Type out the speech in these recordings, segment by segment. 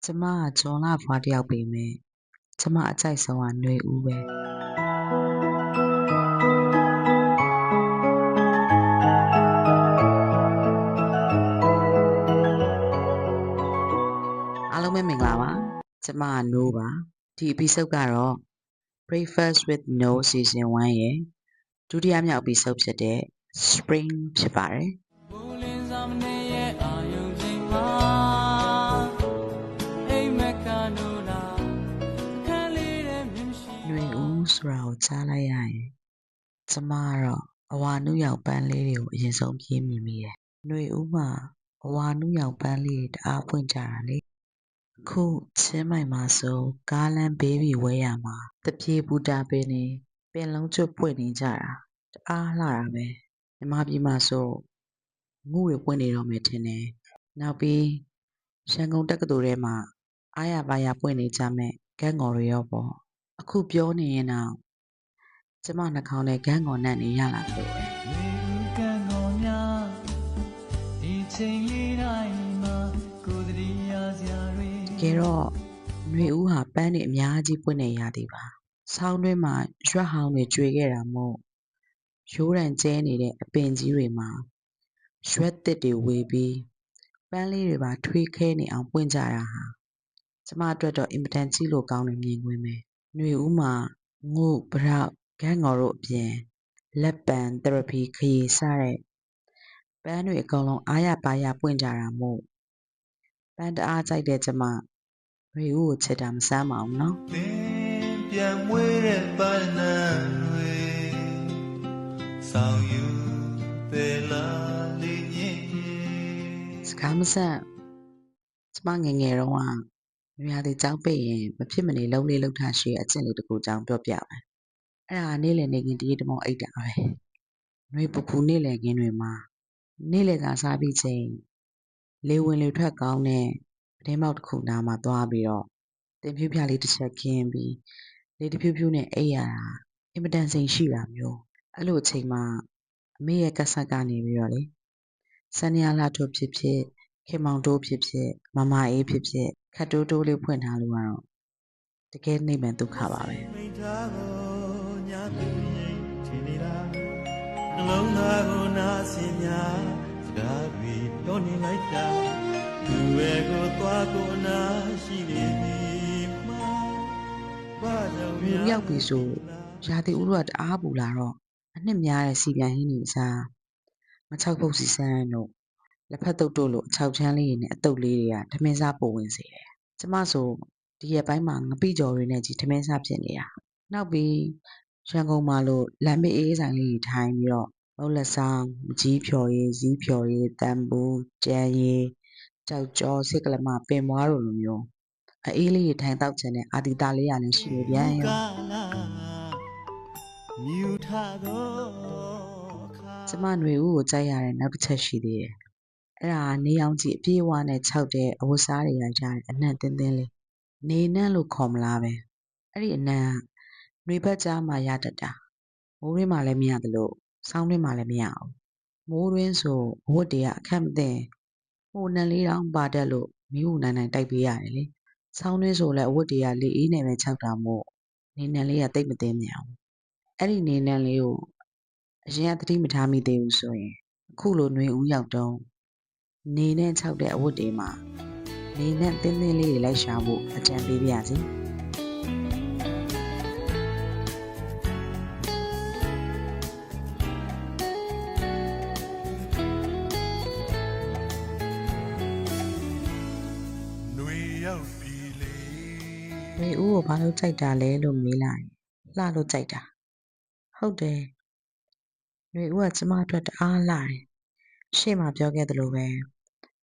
ကျမကဂျွန်လာဖွားတယောက်ပေမဲ့ကျမအကြိုက်ဆုံးကຫນွေဦးပဲအားလုံးပဲမင်္ဂလာပါကျမကနိုးပါဒီ episode ကတော့ Breakfast with No Season 1ရဲ့ဒုတိယမြောက် episode ဖြစ်တဲ့ Spring ဖြစ်ပါတယ်ဆိုတာကိုကြားလိုက်ရရင်ကျမကတော့အဝါနုရောင်ပန်းလေးတွေကိုအရင်ဆုံးပြေးမြင်မိတယ်။ຫນွေဦးမှာအဝါနုရောင်ပန်းလေးတွေတအားပွင့်ကြတာလေ။အခုချင်းမိုင်မှာဆိုကားလမ်းဘေးဘီဝဲရမှာတပြေပူတာပင်နေပင်လုံးကျွတ်ပွင့်နေကြတာတအားလှတာပဲ။မြမပြည်မှာဆိုငုတွေပွင့်နေတော့မယ်ထင်တယ်။နောက်ပြီးရန်ကုန်တက္ကသိုလ်ထဲမှာအားရပါရပွင့်နေကြမယ်ကန်းငေါ်တွေရောပေါ့။အခုပြောနေရင်တော့ကျမနှာခေါင်းထဲဂန်းကော်နတ်နေရလာလို့ပဲကဲတော့ຫນွေဦးဟာပန်းတွေအများကြီးပွင့်နေရသည်ပါဆောင်းတွင်းမှာရွက်ဟောင်းတွေကျွေခဲ့တာမို့ရိုးတံကျဲနေတဲ့အပင်ကြီးတွေမှာရွက်သစ်တွေဝေပြီးပန်းလေးတွေပါထွေးခဲနေအောင်ပွင့်ကြတာဟာကျမအတွက်တော့အင်မတန်ကြည့်လို့ကောင်းတဲ့မြင်ကွင်းပဲຫນွေဦးမှာငုပရောက်ဂန်းငေါ်တို့အပြင်လက်ပံ therapy ခရီးစတဲ့ပန်းတွေအကုန်လုံးအားရပါရပွင့်ကြတာမို့ပန်းတအားကြိုက်တဲ့ကျမຫນွေဦးကိုချစ်တာမဆမ်းပါဘူးနော်ပြန်မွေးတဲ့ပန်းနံတွေဆောင်ယူပေလာလေးညင်စကားမဆက်ကျမငယ်ငယ်တော့ကမြားတဲ့ကြောင်းပိတ်ရင်မဖြစ်မနေလုံးလေးလှုပ်ထားရှိအကျင့်လေးတစ်ခုကြောင်းပြောပြမယ်အဲ့ဒါနေ့လည်နေခင်းတရေတမောအိတ်တာပဲနှွေပူပူနေ့လည်ခင်းတွေမှာနေ့လည်ကစားပြီးချိန်လေဝင်လေထွက်ကောင်းတဲ့ပတင်းပေါက်တစ်ခုနားမှာသွားပြီးတော့တင်ဖြူးဖြားလေးတစ်ချက်ခင်းပြီးလေတဖြူးဖြူးနဲ့အိပ်ရတာအင်မတန်စိန်ရှိတာမျိုးအဲ့လိုအချိန်မှာအမေရဲ့ကက်ဆက်ကနေပြီးတော့လေစနေရလာတို့ဖြစ်ဖြစ်ခင်မောင်တိုးဖြစ်ဖြစ်မမအေးဖြစ်ဖြစ်ခတ်တိုးတိုးလေးဖွင့်ထားလို့ကတော့တကယ်နှိမ့်မှန်ဒုက္ခပါပဲနှလုံးသားကိုနာစင်များစကားတွေပြောနေလိုက်တာသူရဲ့ကိုသွားကိုနာရှိနေသည်မှာဘာကြောင့်ရောက်ပြီဆိုရာသီဥတုကတအားပူလာတော့အနှစ်များတဲ့စီပြန်ဟင်းတွေစားမချောက်ပုတ်စီစမ်းတို့လက်ဖက်တုပ်တို့လိုအချောက်ချမ်းလေးတွေနဲ့အတုပ်လေးတွေကထမင်းစားပိုဝင်စေတယ်ကျမဆိုဒီရက်ပိုင်းမှာငပိကြော်တွေနဲ့ကြီးထမင်းစားဖြစ်နေတာနောက်ပြီးရန်ကုန်မှာလို့လမ်းဘေးအေးဆိုင်လေးထိုင်ပြီးတော့မုတ်လက်ဆောင်ကြီးဖြော်ရည်ဇီးဖြော်ရည်တန်ဘူးကြံရည်ကြောက်ကြောစိတ်ကလမပင်မွားတို့လိုမျိုးအေးလေးထိုင်တောက်ချင်တဲ့အာတီတာလေးရလည်းရှိနေပြန်ရောမြူထတော့ကျမຫນွေဦးကိုကြိုက်ရတဲ့နောက်တစ်ချက်ရှိသေးတယ်အဲ့ဒါနေအောင်ကြီးအပြေးအဝနဲ့ခြောက်တဲ့အဝတ်စားတွေရိုက်ကြတဲ့အနံ့တင်းတင်းလေးနေနံ့လို့ခေါ်မလားပဲအဲ့ဒီအနံ့ຫນွေဘက်ကြားမှာရတတ်တာမိုးရင်းမှာလည်းမရသလိုဆောင်းတွင်းမှာလည်းမရအောင်မိုးတွင်းဆိုအဝတ်တွေကအခက်မသိဟိုနံလေးတောင်ပါတတ်လို့မီးဟူနိုင်နိုင်တိုက်ပေးရတယ်လေဆောင်းတွင်းဆိုလည်းအဝတ်တွေကလေအေးနဲ့ပဲခြောက်တာမို့နေနံလေးကတိတ်မသိမ်းမြန်အောင်အဲ့ဒီနေနံလေးကိုအရင်ကသတိမထားမိသေးဘူးဆိုရင်အခုလိုຫນွေဦးရောက်တော့နေနဲ့ခြောက်တဲ့အဝတ်တွေမှာနေနဲ့တင်းတင်းလေးတွေလိုက်ရှာဖို့အကြံပေးပါရစေຫນွေဦးကိုဘာလို့ကြိုက်တာလဲလို့မေးလိုက်လှလို့ကြိုက်တာဟုတ်တယ်ຫນွေဦးကကျမအတွက်တအားလှတယ်ရှေ့မှာပြောခဲ့သလိုပဲ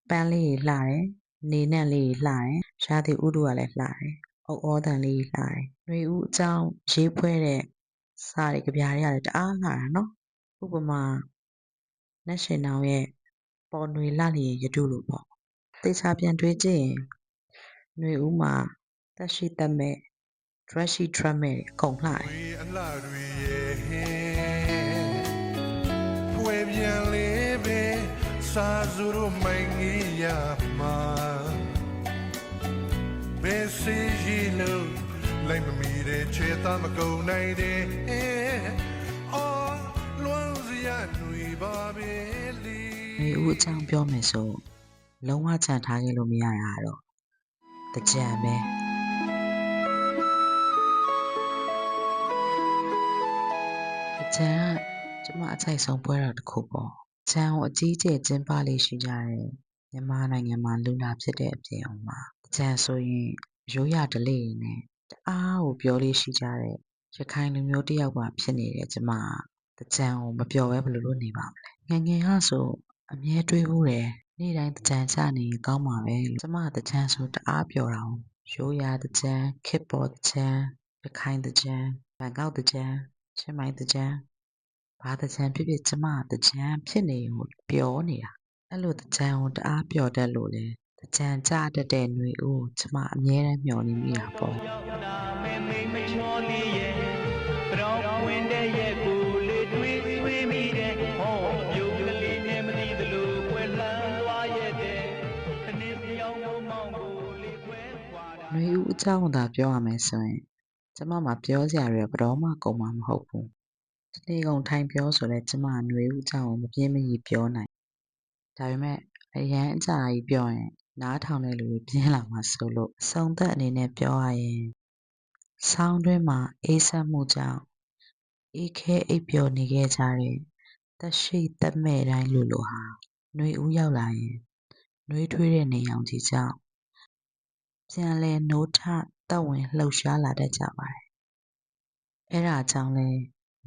ပန်းလေးလှတယ်နေနံ့လေးလှတယ်ရာသီဥတုကလည်းလှတယ်အုတ်ဩတန်လေးလှတယ်ຫນွေဦးအကြောင်းရေးဖွဲတဲ့စာတွေကြပြားတွေကလည်းတအားလှတာနော်ဥပမာနတ်ရှင်နောင်ရဲ့ပေါ်ຫນွေလှလျင်ရတုလို့ပေါ့သေချာပြန်တွေးကြည့်ရင်ຫນွေဦးမှာတက်ရှိတက်မဲ့ trashy trap မဲ့အကုန်လှတယ်ဖွယ်ပြန်လေးပဲစာစုတို့မိုင်းကြီးရမှာ ဘယ်စေးရီလို့လိုက်မမီတဲ့ခြေသားမကုန်နိုင်တဲ့အော်လွန်စရာຫນွေပါပဲလေ ຫນွေဦးအကြောင်းပြောမယ်ဆိုလုံးဝကြံထားခဲ့လို့မရတာတော့တကြံပဲတကြံကကျမအချိုက်ဆုံးပွဲတော်တစ်ခုပေါ့ကြံကိုအကြီးကျယ်ကျင်းပလေးရှိကြတယ်မြန်မာနိုင်ငံမှာလူလာဖြစ်တဲ့အပြင်အောင်မှာကြံဆိုရင်ရိုးရဓလေ့နဲ့တအားကိုပြောလေးရှိကြတဲ့ရခိုင်လူမျိုးတစ်ယောက်ပါဖြစ်နေတယ်ကျမတကြံကိုမပြောဘဲဘယ်လိုလုပ်နေပါမလဲငယ်ငယ်ကဆိုအမြဲတွေးဘူးတယ်နေ့တိုင်းတကြံချနေရင်ကောင်းပါပဲလို့ကျမတကြံဆိုတအားပြောတာ哦ရိုးရာတကြံခေတ်ပေါ်တကြံရခိုင်တကြံဘန်ကောက်တကြံချင်းမိုင်တကြံဘာတကြံဖြစ်ဖြစ်ကျမတကြံဖြစ်နေကိုပြောနေတာအဲ့လိုတကြံကိုတအားပြောတတ်လို့လေတကြံကြတတ်တဲ့ຫນွေဦးကိုကျမအမြဲတမ်းမျှော်နေမိတာပေါ့ ຫນွေဦးအကြောင်းသာပြောရမယ်ဆိုရင်ကျမမှာပြောစရာတွေဘယ်တော့မှကုန်မှာမဟုတ်ဘူးတနေ့ကုန်ထိုင်ပြောဆိုလဲကျမຫນွေဦးအကြောင်းကိုမပြင်းမရပြောနိုင်ဒါပေမဲ့အရန်အကြာကြီးပြောရင်နားထောင်တဲ့လူတွေပြင်းလာမှာဆိုလို့အဆုံးသက်အနေနဲ့ပြောရရင်ဆောင်းတွင်းမှာအေးဆက်မှုကြောင့်အေးခဲအိပ်ပျော်နေခဲ့ကြတဲ့သက်ရှိသက်မဲ့တိုင်းလူလိုဟာຫນွေဦးရောက်လာရင်နှွေးထွေးတဲ့နေရောင်ကြီးကြောင့်ပြန်လဲနိုးထတက်ဝင်လှုပ်ရှားလာတတ်ကြပါတယ်။အဲ့ဒါကြောင့်လဲ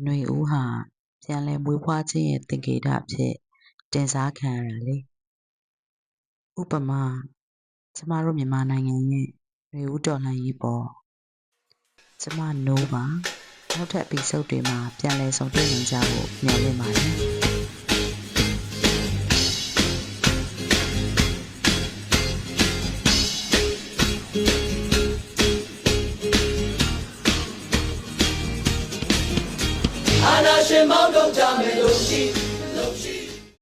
ຫນွေဦးဟာပြန်လဲမွေးဖွားခြင်းရဲ့သင်္ကေတဖြစ်တင်စားခံရတာလေ။ဥပမာကျမတို့မြန်မာနိုင်ငံရဲ့ຫນွေဦးတော်လှန်ရေးပေါ့။ကျမနိုးပါနောက်ထပ် episode တွေမှာပြန်လဲဆုံတွေ့နိုင်ကြဖို့မျှော်လင့်ပါတယ်။ Anaရှင်မောင်းတော့ကြမယ်လို့ရှိ